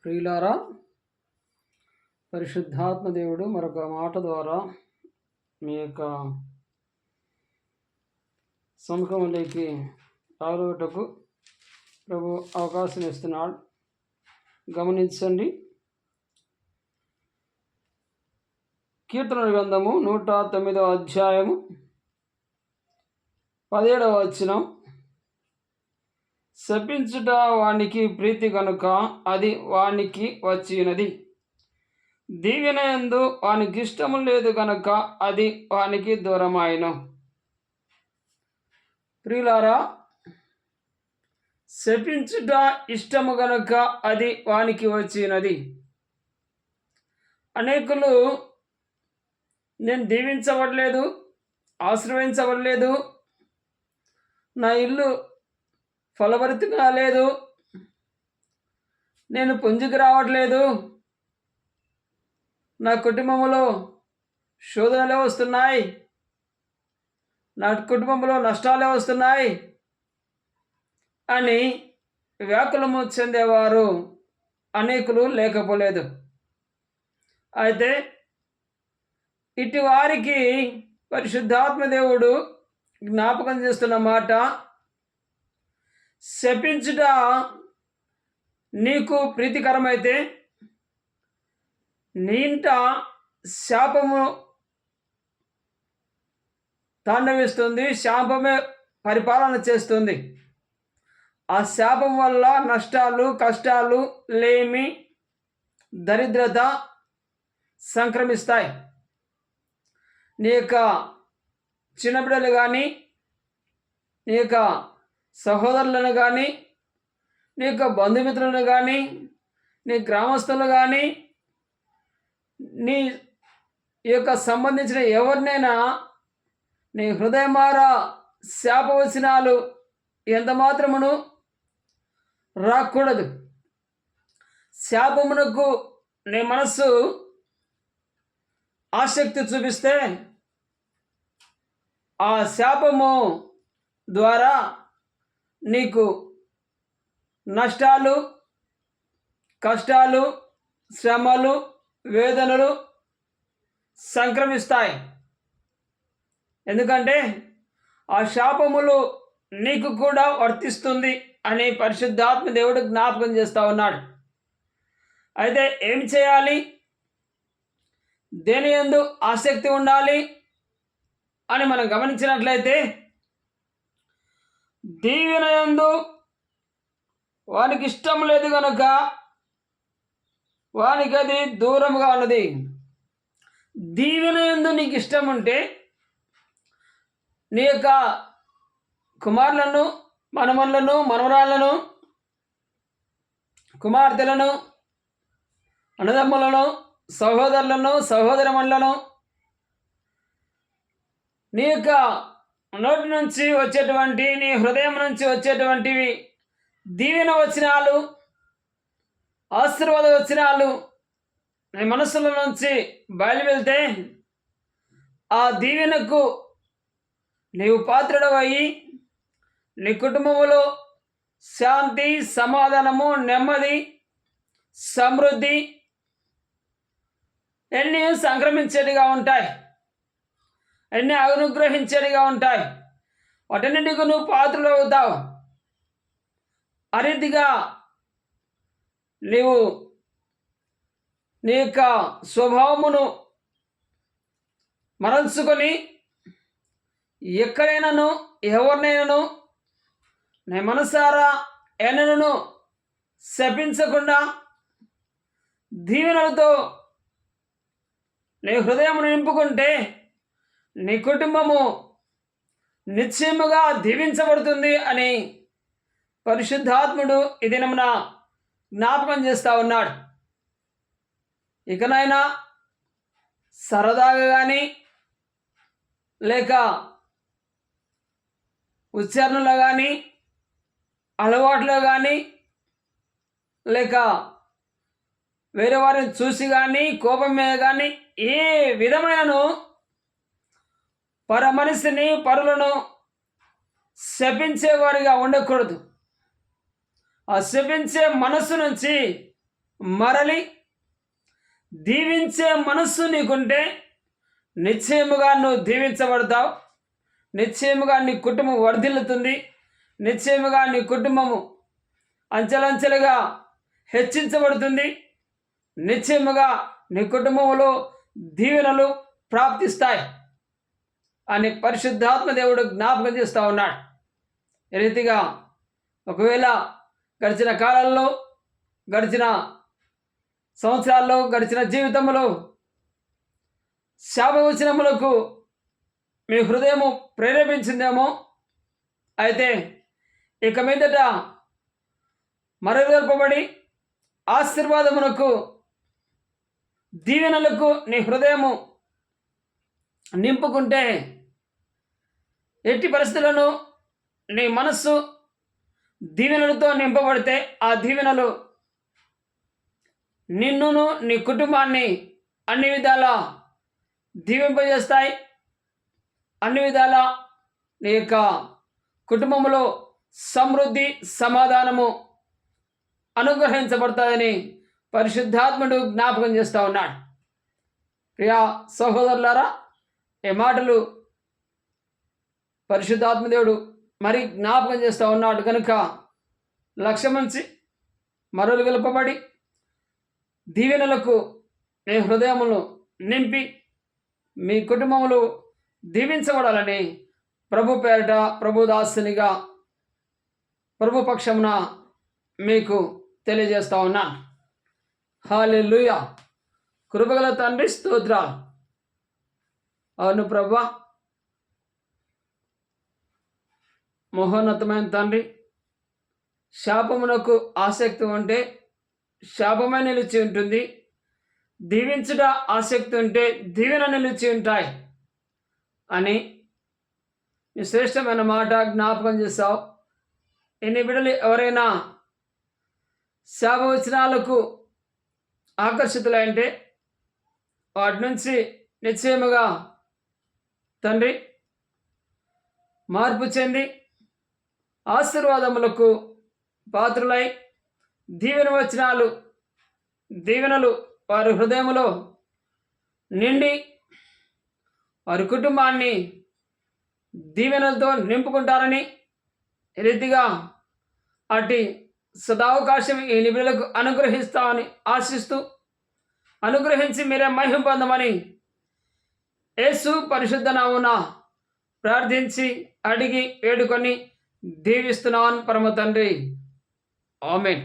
ప్రియులారా, పరిశుద్ధాత్మ దేవుడు మరొక మాట ద్వారా మీ యొక్క సముఖంలోకి రాలుటకు ప్రభు అవకాశం ఇస్తున్నాడు. గమనించండి. కీర్తనల గ్రంథము 109వ అధ్యాయము 17వ వచనం. శపించుట వానికి ప్రీతి కనుక అది వానికి వచ్చినది, దీవెన యందు వానికి ఇష్టము లేదు కనుక అది వానికి దూరమాయను. ప్రియులారా, శపించుట ఇష్టము గనుక అది వానికి వచ్చినది. అనేకులు నేను దీవించబడలేదు, ఆశ్రయించబడలేదు, నా ఇల్లు ఫలభరితం కాలేదు, నేను పుంజుకు రావట్లేదు, నా కుటుంబంలో శోధనలే వస్తున్నాయి, నా కుటుంబంలో నష్టాలే వస్తున్నాయి అని వ్యాకులము చెందేవారు అనేకులు లేకపోలేదు. అయితే ఇటు వారికి పరిశుద్ధాత్మ దేవుడు జ్ఞాపకం చేస్తున్న మాట, శపించుట నీకు ప్రీతికరమైతే నీ ఇంట శాపము తాండవిస్తుంది, శాపమే పరిపాలన చేస్తుంది. ఆ శాపం వల్ల నష్టాలు, కష్టాలు, లేమి, దరిద్రత సంక్రమిస్తాయి. నీ యొక్క చిన్నపిల్లలు కానీ, నీ యొక్క సహోదరులను కానీ, నీ యొక్క బంధుమిత్రులను కానీ, నీ గ్రామస్తులు కానీ, నీ యొక్క సంబంధించిన ఎవరినైనా నీ హృదయమార శాపవచనాలు ఎంత మాత్రమును రాకూడదు. శాపమునకు నీ మనస్సు ఆసక్తి చూపిస్తే ఆ శాపము ద్వారా నీకు నష్టాలు, కష్టాలు, శ్రమలు, వేదనలు సంక్రమిస్తాయి. ఎందుకంటే ఆ శాపములు నీకు కూడా వర్తిస్తుంది అని పరిశుద్ధాత్మ దేవుడు జ్ఞాపకం చేస్తూ ఉన్నాడు. అయితే ఏం చేయాలి, దేని యందు ఆసక్తి ఉండాలి అని మనం గమనించినట్లయితే, దీవెన యందు వానికి ఇష్టం లేదు కనుక వానికి అది దూరంగా ఉన్నది. దీవెన యందు నీకు ఇష్టం ఉంటే నీ యొక్క కుమారులను, మనమనులను, మనవరాళ్లను, కుమార్తెలను, అన్నదమ్ములను, సహోదరులను, సహోదరమణులను నీ యొక్క నోటి నుంచి వచ్చేటువంటి, నీ హృదయం నుంచి వచ్చేటువంటివి దీవెన వచనాలు, ఆశీర్వాద వచనాలు నీ మనసుల నుంచి బయలువెళ్తే ఆ దీవెనకు నీవు పాత్రుడవయ్యి నీ కుటుంబంలో శాంతి, సమాధానము, నెమ్మది, సమృద్ధి ఎన్ని సంక్రమించేటిగా ఉంటాయి, ఎన్ని అనుగ్రహించేటిగా ఉంటాయి. వాటన్నిటికీ నువ్వు పాత్రుడు అవుతావు. ఆ రీతిగా నీవు నీ యొక్క స్వభావమును మరల్చుకొని ఎక్కడైనాను, ఎవరినైనాను నీ మనసారా ఎన్నను శపించకుండా దీవెనలతో నీ హృదయం నింపుకుంటే నీ కుటుంబము నిశ్చయముగా దీవించబడుతుంది అని పరిశుద్ధాత్ముడు ఈ దినమున జ్ఞాపకం చేస్తూ ఉన్నాడు. ఇకనైనా సరదాగా కానీ, లేక ఉచ్చారణలో కానీ, అలవాట్లో కానీ, లేక వేరే వారిని చూసి కానీ, కోపం మీద కానీ, ఏ విధమైనను పర మనిషిని, పరులను శపించేవారిగా ఉండకూడదు. ఆ శపించే మనస్సు నుంచి మరలి దీవించే మనస్సు నీకుంటే నిశ్చయముగా నువ్వు దీవించబడతావు. నిశ్చయముగా నీ కుటుంబం వర్ధిల్లుతుంది. నిశ్చయముగా నీ కుటుంబము అంచెలంచెలుగా హెచ్చించబడుతుంది. నిశ్చయముగా నీ కుటుంబంలో దీవెనలు ప్రాప్తిస్తాయి అని పరిశుద్ధాత్మ దేవుడు జ్ఞాపకం చేస్తూ ఉన్నాడు. ఈ రీతిగా ఒకవేళ గడిచిన కాలంలో, గడిచిన సంవత్సరాల్లో, గడిచిన జీవితంలో శాపవచనములకు మీ హృదయము ప్రేరేపించిందేమో, అయితే ఇక మీదట మరుగల్పబడి ఆశీర్వాదమునకు, దీవెనలకు నీ హృదయము నింపుకుంటే, ఎట్టి పరిస్థితులను నీ మనస్సు దీవెనలతో నింపబడితే ఆ దీవెనలు నిన్నును నీ కుటుంబాన్ని అన్ని విధాలా దీవింపజేస్తాయి. అన్ని విధాలా నీ యొక్క కుటుంబంలో సమృద్ధి, సమాధానము అనుగ్రహించబడతాయని పరిశుద్ధాత్ముడు జ్ఞాపకం చేస్తూ ఉన్నాడు. ప్రియా సహోదరులారా, ఈ మాటలు పరిశుద్ధాత్మదేవుడు మరి జ్ఞాపకం చేస్తూ ఉన్నాడు కనుక లక్ష్యముంచి మరలు గెలుపబడి దీవెనలకు మీ హృదయమును నింపి మీ కుటుంబములు దీవించబడాలని ప్రభు పేరిట, ప్రభుదాసునిగా, ప్రభు పక్షమున మీకు తెలియజేస్తా ఉన్నాను. హల్లెలూయా. కృపగల తండ్రి స్తోత్రాలు. అవును ప్రభువా, మహోన్నతమైన తండ్రి, శాపమునకు ఆసక్తి ఉంటే శాపమే నిలిచి ఉంటుంది, దీవించుట ఆసక్తి ఉంటే దీవెన నిలిచి ఉంటాయి అని ఈ శ్రేష్టమైన మాట జ్ఞాపకం చేస్తావు. ఎన్ని బిడ్డలు ఎవరైనా శాపవచనాలకు ఆకర్షితులైంటే వాటి నుంచి నిశ్చయముగా తండ్రి మార్పు చెంది ఆశీర్వాదములకు పాత్రులై దీవెనలు వారి హృదయములో నిండి వారి కుటుంబాన్ని దీవెనలతో నింపుకుంటారని, రీతిగా అటు సదావకాశం ఈ నిబిడలకు అనుగ్రహిస్తామని ఆశిస్తూ, అనుగ్రహించి మీరే మహిమ పొందమని యేసు పరిశుద్ధ నామమున ప్రార్థించి అడిగి వేడుకొని దీవిస్తున్నాను పరమ తండ్రి. ఆమేన్.